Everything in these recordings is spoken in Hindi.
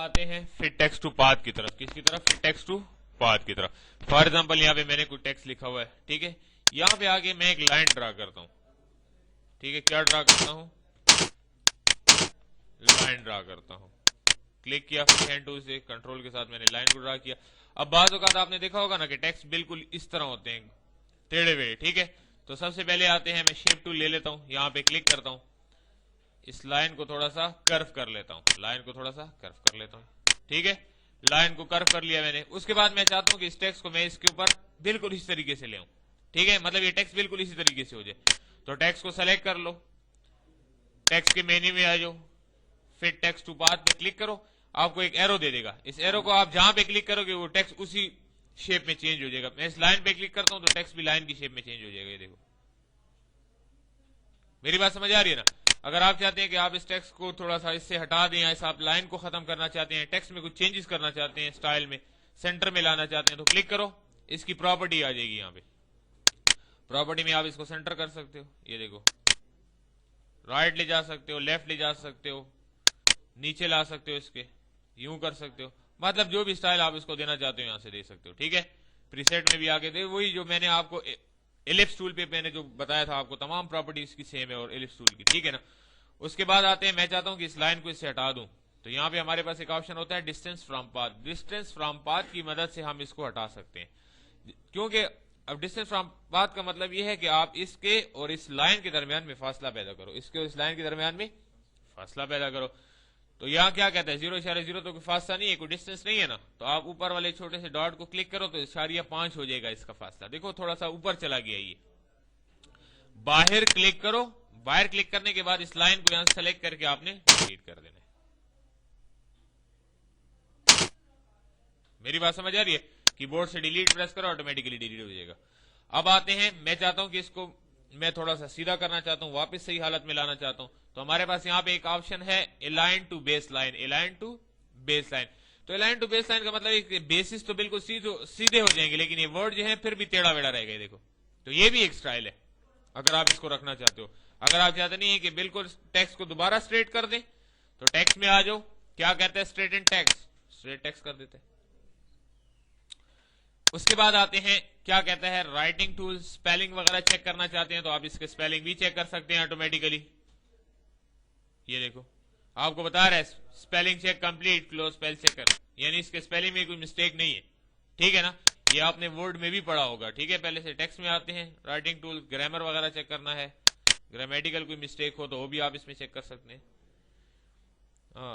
आते हैं फिट टेक्स्ट टू पाथ की तरफ। किसकी तरफ? फिट टेक्स्ट टू पाथ की तरफ। फॉर एग्जांपल यहाँ पे मैंने कोई टेक्स्ट लिखा हुआ है, ठीक है। यहाँ पे आके मैं एक लाइन ड्रा करता हूं, ठीक है। क्या ड्रा करता हूं? लाइन ड्रा करता हूं। क्लिक किया फिर हैंड टूल से कंट्रोल के साथ मैंने लाइन को ड्रा किया। अब बाज़ औक़ात आपने देखा होगा ना कि टेक्स्ट बिल्कुल इस तरह होते हैं, टेढ़े हुए, ठीक है। तो सबसे पहले आते हैं, मैं शेप टूल ले लेता हूं, यहाँ पे क्लिक करता हूं, इस लाइन को थोड़ा सा कर्व कर लेता हूं, लाइन को थोड़ा सा कर्व कर लेता हूं, ठीक है। लाइन को कर्व कर लिया मैंने। उसके बाद मैं चाहता हूं कि इस टेक्स्ट को मैं इसके ऊपर बिल्कुल इस तरीके से ले आऊं, ठीक है। मतलब ये टेक्स्ट बिल्कुल इसी तरीके से हो जाए। तो टेक्स्ट को सेलेक्ट कर लो, टेक्स्ट के मेन्यू में आ जाओ, फिट टेक्स्ट टू पाथ पे क्लिक करो, आपको एक एरो दे देगा। इस एरो को आप जहां पे क्लिक करोगे वो टेक्स्ट उसी शेप में चेंज हो जाएगा। मैं इस लाइन पे क्लिक करता हूं तो टेक्स्ट भी लाइन की शेप में चेंज हो जाएगा। ये देखो, मेरी बात समझ आ रही है ना? अगर आप चाहते हैं कि आप इस टेक्स्ट को थोड़ा सा इससे हटा दें, या आप लाइन को खत्म करना चाहते हैं, टेक्स्ट में कुछ चेंजेस करना चाहते हैं, स्टाइल में सेंटर में लाना चाहते हैं, तो क्लिक करो, इसकी प्रॉपर्टी आ जाएगी। यहाँ पे प्रॉपर्टी में आप इसको सेंटर कर सकते हो। ये देखो, राइट ले जा सकते हो, लेफ्ट ले जा सकते हो, नीचे ला सकते हो, इसके यूं कर सकते हो। मतलब जो भी स्टाइल आप इसको देना चाहते हो यहां से दे सकते हो, ठीक है। प्रीसेट में भी आगे दे, वही जो मैंने आपको एलिप्स टूल पे मैंने जो बताया था आपको, तमाम प्रॉपर्टी इसकी सेम है और एलिप्स टूल की, ठीक है ना। उसके बाद आते हैं, मैं चाहता हूं कि इस लाइन को इससे हटा दूं, तो यहाँ पे हमारे पास एक ऑप्शन होता है distance from path. Distance from path की मदद से हम इसको हटा सकते हैं, क्योंकि अब डिस्टेंस फ्रॉम पाथ का मतलब यह है कि आप इसके और इस लाइन के दरमियान में फासला पैदा करो, इसके और इस लाइन के दरमियान में फासला पैदा करो। तो यहाँ क्या कहता है? 0.0 तो कोई फासला नहीं है, कोई डिस्टेंस नहीं है ना। तो आप ऊपर वाले छोटे से डॉट को क्लिक करो तो 0.5 हो जाएगा इसका फासला। देखो थोड़ा सा ऊपर चला गया ये। बाहर क्लिक करो, बाहर क्लिक करने के बाद इस लाइन को यहां सेलेक्ट करके आपने डिलीट कर देना है। मेरी बात समझ आ रही है? कीबोर्ड से डिलीट प्रेस करो, ऑटोमेटिकली डिलीट हो जाएगा। अब आते हैं, मैं चाहता हूं कि इसको मैं थोड़ा सा सीधा करना चाहता हूं, वापस सही हालत में लाना चाहता हूं, तो हमारे पास यहां पे एक ऑप्शन है align to base line. Align to base line, तो अलाइन टू बेस लाइन का मतलब बेसिस तो बिल्कुल सीधे हो जाएंगे, लेकिन ये वर्ड जो है फिर भी टेढ़ा बेड़ा रहेगा। देखो, तो ये भी एक स्टाइल है अगर आप इसको रखना चाहते हो। अगर आप चाहते नहीं है कि बिल्कुल टेक्स्ट को दोबारा स्ट्रेट कर दें, तो टेक्स्ट में आ जाओ, क्या कहते हैं? Straight and text, straight text कर देते हैं। उसके बाद आते हैं, क्या कहता है? Writing tool. स्पेलिंग वगैरह चेक करना चाहते हैं तो आप इसके स्पेलिंग भी चेक कर सकते हैं ऑटोमेटिकली। ये देखो, आपको बता रहा है spelling check complete, close spell checker, यानी इसके स्पेलिंग में कोई मिस्टेक नहीं है, ठीक है ना। ये आपने वर्ड में भी पढ़ा होगा, ठीक है। पहले से टेक्स्ट में आते हैं राइटिंग टूल, ग्रामर वगैरह चेक करना है, ग्रामेटिकल कोई मिस्टेक हो तो वो भी आप इसमें चेक कर सकते हैं।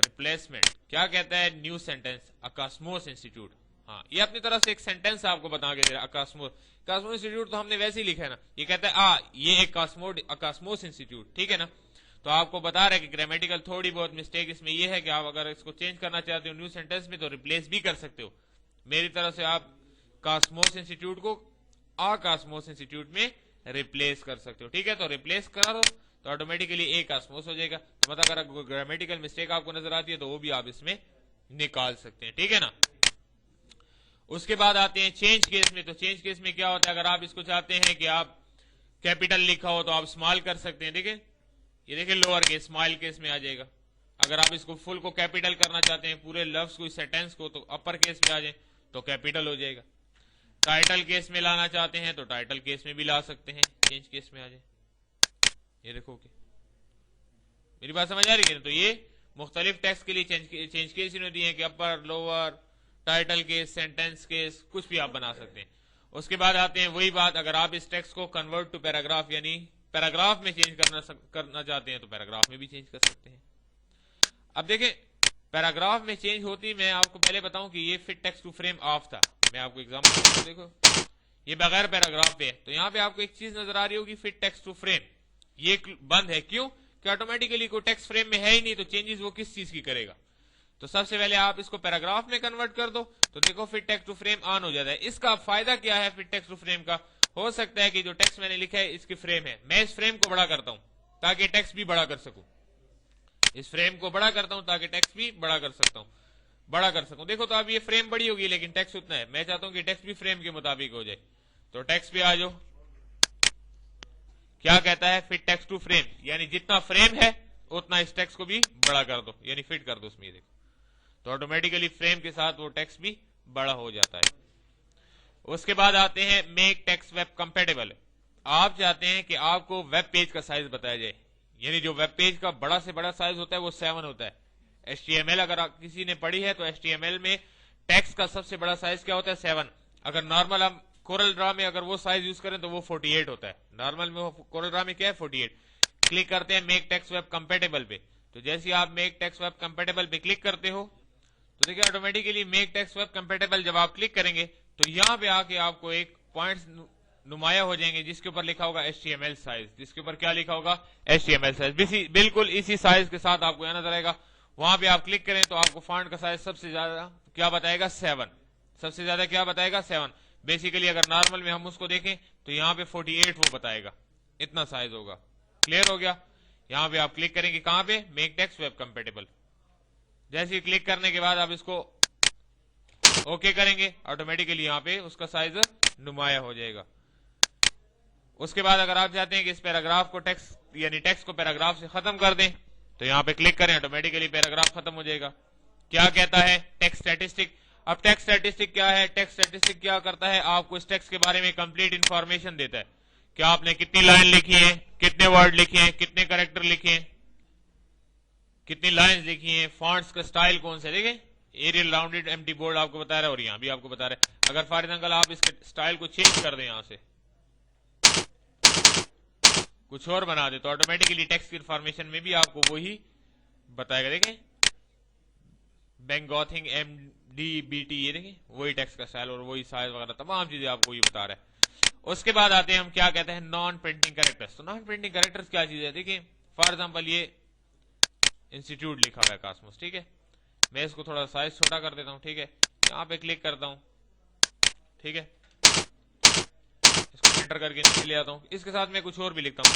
रिप्लेसमेंट, क्या कहता है? न्यू सेंटेंस, अकास्मोस इंस्टीट्यूट। हाँ, ये अपनी तरफ से एक सेंटेंस आपको बता के दे रहा है, अकास्मोस। अकास्मोस इंस्टीट्यूट तो हमने वैसे ही लिखा है ना। ये कहता है ये एक अकास्मोस इंस्टीट्यूट, ठीक है ना। तो आपको बता रहा है कि ग्रामेटिकल थोड़ी बहुत मिस्टेक इसमें ये है कि आप अगर इसको चेंज करना चाहते हो न्यू सेंटेंस में तो रिप्लेस भी कर सकते हो। मेरी तरफ से आप कास्मोस इंस्टीट्यूट को अकास्मोस इंस्टीट्यूट में रिप्लेस कर सकते हो, ठीक है। तो रिप्लेस करो तो ऑटोमेटिकली एक कास्मोस हो जाएगा। तो मतलब अगर ग्रामेटिकल मिस्टेक आपको नजर आती है तो वो भी आप इसमें निकाल सकते हैं, ठीक है ना। उसके बाद आते हैं चेंज केस में। तो चेंज केस में क्या होता है? अगर आप इसको चाहते हैं कि आप कैपिटल लिखा हो तो आप स्मॉल कर सकते हैं, ठीक है। ये देखिए, लोअर केस, स्मॉल केस में आ जाएगा। अगर आप इसको फुल को कैपिटल करना चाहते हैं, पूरे लफ्ज को, सेंटेंस को, तो अपर केस में आ जाए तो कैपिटल हो जाएगा। टाइटल केस में लाना चाहते हैं तो टाइटल केस में भी ला सकते हैं, चेंज केस में आ जाए। ये देखो कि मेरी बात समझ आ रही है? तो ये मुख्तलिफ टेक्स्ट के लिए चेंज केस इन्होंने दिए हैं कि upper, lower, title case, sentence case, कुछ भी आप बना सकते हैं। उसके बाद आते हैं वही बात, अगर आप इस टेक्स्ट को कन्वर्ट टू पैराग्राफ, यानी पैराग्राफ में चेंज करना चाहते हैं तो पैराग्राफ में भी चेंज कर सकते हैं। अब देखें, पैराग्राफ में चेंज होती, मैं आपको पहले बताऊं कि ये fit text to frame of था। मैं आपको एग्जांपल दूं, देखो ये बगैर पैराग्राफ पे है, तो यहां पे आपको एक चीज नजर आ रही होगी, फिट टेक्स्ट टू फ्रेम, ये बंद है। क्यों? कि ऑटोमेटिकली कोई टेक्स्ट फ्रेम में है ही नहीं, तो चेंजेस वो किस चीज की करेगा। तो सबसे पहले आप इसको पैराग्राफ में कन्वर्ट कर दो, तो देखो fit text to frame on हो जाता है। इसका फायदा क्या है फिट टेक्स्ट टू फ्रेम का? हो सकता है कि जो टेक्स्ट मैंने लिखा है इसकी फ्रेम है, मैं इस फ्रेम को बड़ा करता हूं ताकि टेक्स्ट भी बड़ा कर सकूं, इस फ्रेम को बड़ा करता हूं ताकि टेक्स्ट भी बड़ा कर सकूं। देखो, तो अब ये फ्रेम बड़ी होगी लेकिन टेक्स्ट उतना है। मैं चाहता हूं कि टेक्स्ट भी फ्रेम के मुताबिक हो जाए, तो टेक्स्ट पे आ जाओ। क्या कहता है? फिट टेक्स्ट टू फ्रेम, यानी जितना फ्रेम है उतना इस टेक्स्ट को भी बड़ा कर दो, यानी फिट कर दो उसमें। देखो, तो ऑटोमेटिकली फ्रेम के साथ वो टेक्स्ट भी बड़ा हो जाता है। उसके बाद आते हैं मेक टेक्स्ट वेब कंपेटेबल। आप चाहते हैं कि आपको वेब पेज का साइज बताया जाए, यानी जो वेब पेज का बड़ा से बड़ा साइज होता है वो 7 होता है। HTML अगर किसी ने पढ़ी है तो HTML में टेक्स्ट का सबसे बड़ा साइज क्या होता है? 7। अगर नॉर्मल हम कोरल ड्रा में अगर वो साइज यूज करें तो वो 48 होता है। नॉर्मल में कोरल ड्रा में क्या है? 48। क्लिक करते हैं मेक टेक्स्ट वेब कंपेटेबल पे। तो जैसे आप मेक टेक्स्ट वेब कंपेटेबल पे क्लिक करते हो तो देखिए automatically make text web compatible जब आप क्लिक करेंगे तो यहां पे आके आपको एक पॉइंट्स नुमाया हो जाएंगे जिसके ऊपर लिखा होगा HTML साइज। जिसके ऊपर क्या लिखा होगा? HTML size. बिल्कुल इसी साइज के साथ आपको यहां नजर आएगा। वहां पे आप क्लिक करें तो आपको फॉन्ट का साइज सबसे ज्यादा क्या बताएगा? 7। सबसे ज्यादा क्या बताएगा? 7। बेसिकली अगर नॉर्मल में हम उसको देखें तो यहाँ पे 48 वो बताएगा, इतना साइज होगा। क्लियर हो गया? यहाँ पे आप क्लिक करेंगे कहां पे? Make text web compatible. जैसे ही क्लिक करने के बाद आप इसको ओके करेंगे ऑटोमेटिकली यहाँ पे उसका साइज नुमाया हो जाएगा। उसके बाद अगर आप चाहते हैं कि इस पैराग्राफ को टेक्स्ट यानी टेक्स्ट को पैराग्राफ से खत्म कर दें तो यहाँ पे क्लिक करें, ऑटोमेटिकली पैराग्राफ खत्म हो जाएगा। क्या कहता है? Text statistic. अब टेक्स्ट स्टैटिस्टिक क्या है? टेक्स्ट स्टैटिस्टिक क्या करता है? आपको इस टेक्स्ट के बारे में कंप्लीट इंफॉर्मेशन देता है कि आपने कितनी लाइन लिखी है, कितने वर्ड लिखे हैं, कितने कैरेक्टर लिखे हैं, कितनी लाइंस लिखी हैं, फॉन्ट्स का स्टाइल कौन सा। देखें एरियल राउंडेड एम्प्टी बोल्ड आपको बता रहा है और यहाँ भी आपको बता रहा है। अगर फॉर एग्जांपल आप इसके स्टाइल को चेंज कर दें, यहां से कुछ और बना दे तो ऑटोमेटिकली टेक्स्ट की इंफॉर्मेशन में भी आपको वही बताएगा। देखें बेंगोथिंग MDBT, ये देखें वही टेक्स्ट का स्टाइल और वही साइज वगैरह तमाम चीजें आपको ये बता रहा है। उसके बाद आते हैं हम क्या कहते हैं? Non printing characters. तो नॉन प्रिंटिंग कैरेक्टर्स क्या चीज है? देखिए फॉर एग्जांपल ये इंस्टीट्यूट लिखा हुआ है कास्मोस, ठीक है। मैं इसको थोड़ा साइज छोटा कर देता हूं, ठीक है। यहां पे क्लिक करता हूं, ठीक है। इसको एंटर करके नीचे ले आता हूं। इसके साथ मैं कुछ और भी लिखता हूं,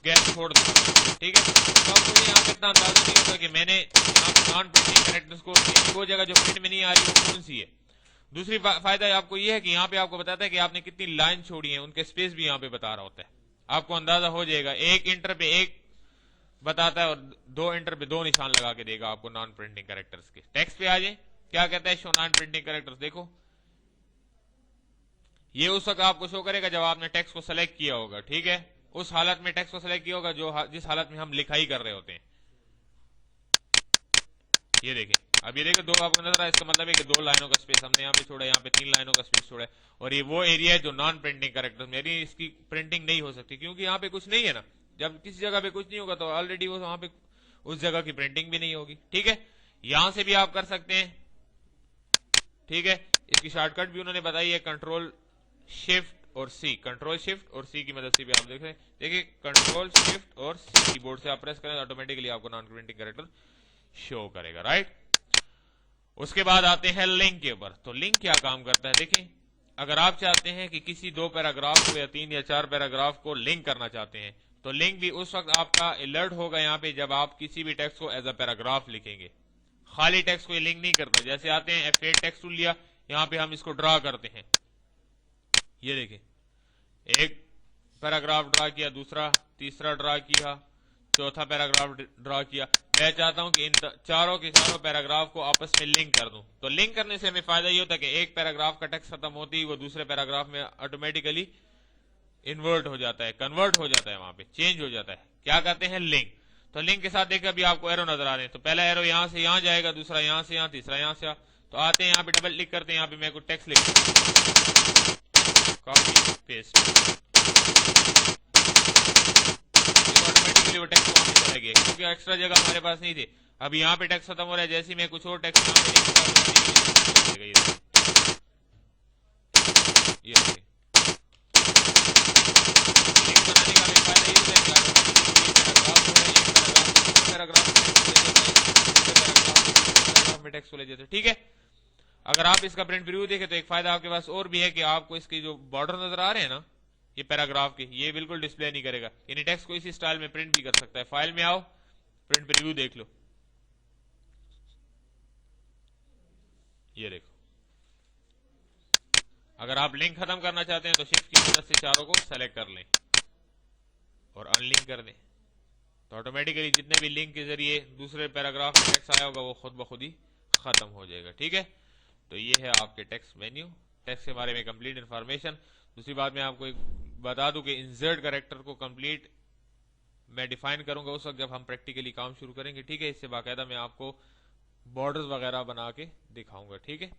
गैस छोड़ देता हूं, ठीक है। तो अब मुझे यहाँ पे इतना अंदाजा नहीं होता कि मैंने यहाँ पे नॉन प्रिंटिंग कैरेक्टर्स को वो जगह जो प्रिंट में नहीं आ रही वो कौन सी है। दूसरी फायदा आपको ये है कि यहाँ पे आपको बताता है कि आपने कितनी लाइन छोड़ी है, उनके स्पेस भी यहाँ पे बता रहा होता है। आपको अंदाजा हो जाएगा, एक इंटर पे एक बताता है और 2 इंटर पे 2 निशान लगा के देगा आपको नॉन प्रिंटिंग कैरेक्टर्स के। टेक्स्ट पे आ जाए, क्या कहता है? Show non printing characters. देखो ये उस वक्त आपको शो करेगा जब आपने टेक्स्ट को सेलेक्ट किया होगा, ठीक है। उस हालत में टेक्स्ट को सेलेक्ट किया होगा जिस हालत में हम लिखाई कर रहे होते हैं। ये देखें, अब ये देखिए 2 आपको नजर आया, इसका मतलब है कि 2 लाइनों का स्पेस हमने यहाँ पे छोड़ा, यहाँ पे 3 लाइनों का स्पेस छोड़ा है। और ये वो एरिया है जो नॉन प्रिंटिंग कैरेक्टर्स में, इसकी प्रिंटिंग नहीं हो सकती क्योंकि यहाँ पे कुछ नहीं है ना। जब किसी जगह पे कुछ नहीं होगा तो ऑलरेडी वो वहां पे उस जगह की प्रिंटिंग भी नहीं होगी, ठीक है। यहां से भी आप कर सकते हैं, ठीक है। इसकी शॉर्टकट भी उन्होंने बताई है, कंट्रोल शिफ्ट और सी। कंट्रोल शिफ्ट और सी की मदद से भी आप देख रहे हैं। देखिए कंट्रोल शिफ्ट और सी कीबोर्ड से आप प्रेस करें ऑटोमेटिकली आपको नॉन प्रिंटिंग कैरेक्टर शो करेगा, राइट। उसके बाद आते हैं लिंक के ऊपर। तो लिंक क्या काम करता है? देखिए अगर आप चाहते हैं कि किसी 2 पैराग्राफ को या 3 या 4 पैराग्राफ को लिंक करना चाहते हैं तो लिंक भी उस वक्त आपका अलर्ट होगा यहाँ पे जब आप किसी भी टेक्स्ट को एज अ पैराग्राफ लिखेंगे। खाली टेक्स्ट को ये लिंक नहीं करता। जैसे आते हैं F8 टेक्स्ट टूल लिया, यहाँ पे हम इसको ड्रा करते हैं। ये देखिए एक पैराग्राफ ड्रा किया, दूसरा तीसरा ड्रा किया, चौथा पैराग्राफ ड्रा किया। मैं चाहता हूं कि इन चारों के चारों पैराग्राफ को आपस में लिंक कर दूं। तो लिंक करने से हमें फायदा ये होता है कि एक पैराग्राफ का टेक्स्ट खत्म होती ही वो दूसरे पैराग्राफ में ऑटोमेटिकली इन्वर्ट हो जाता है, कन्वर्ट हो जाता है, वहां पे चेंज हो जाता है। क्या कहते हैं? लिंक। तो लिंक के साथ देखिए अभी आपको एरो नजर आ रहे हैं। तो पहला एरो यहां से यहां जाएगा, दूसरा यहां से यहां, तीसरा यहां से। तो आते हैं यहाँ पे डबल क्लिक करते हैं, यहाँ पे मैं कुछ टेक्स्ट लिखता हूं, कॉपी पेस्ट, ऑटोमेटिकली वो टेक्स्ट वहां पे चला गया क्योंकि एक्स्ट्रा जगह हमारे पास नहीं थी। अब यहाँ पे टेक्स्ट खत्म हो रहा है, जैसे मैं कुछ और टेक्स्ट यहाँ पे लिखूंगा, ये टेक्स्ट को ले जाते, ठीक है। अगर आप इसका प्रिंट प्रीव्यू देखें तो एक फायदा आपके पास और भी है कि आपको इसकी जो बॉर्डर नजर आ रहे हैं ना ये पैराग्राफ के, ये बिल्कुल डिस्प्ले नहीं करेगा, यानी टेक्स्ट को इसी स्टाइल में प्रिंट भी कर सकता है। फाइल में आओ, प्रिंट प्रीव्यू देख लो, ये देखो। अगर आप लिंक खत्म करना चाहते हैं तो शिफ्ट की मदद से चारों को सेलेक्ट कर लें और अनलिंक कर दें। तो ऑटोमेटिकली जितने भी लिंक के जरिए दूसरे पैराग्राफ में टेक्स्ट आया होगा वो खुद ब खुद ही खत्म हो जाएगा। ठीक है, तो ये है आपके टेक्स्ट मेन्यू, टेक्स्ट के बारे में कंप्लीट इन्फॉर्मेशन। दूसरी बात मैं आपको एक बता दूं कि इंसर्ट कैरेक्टर को कंप्लीट मैं डिफाइन करूंगा उस वक्त जब हम प्रैक्टिकली काम शुरू करेंगे। ठीक है, इससे बाकायदा मैं आपको बॉर्डर्स वगैरह बना के दिखाऊंगा। ठीक है।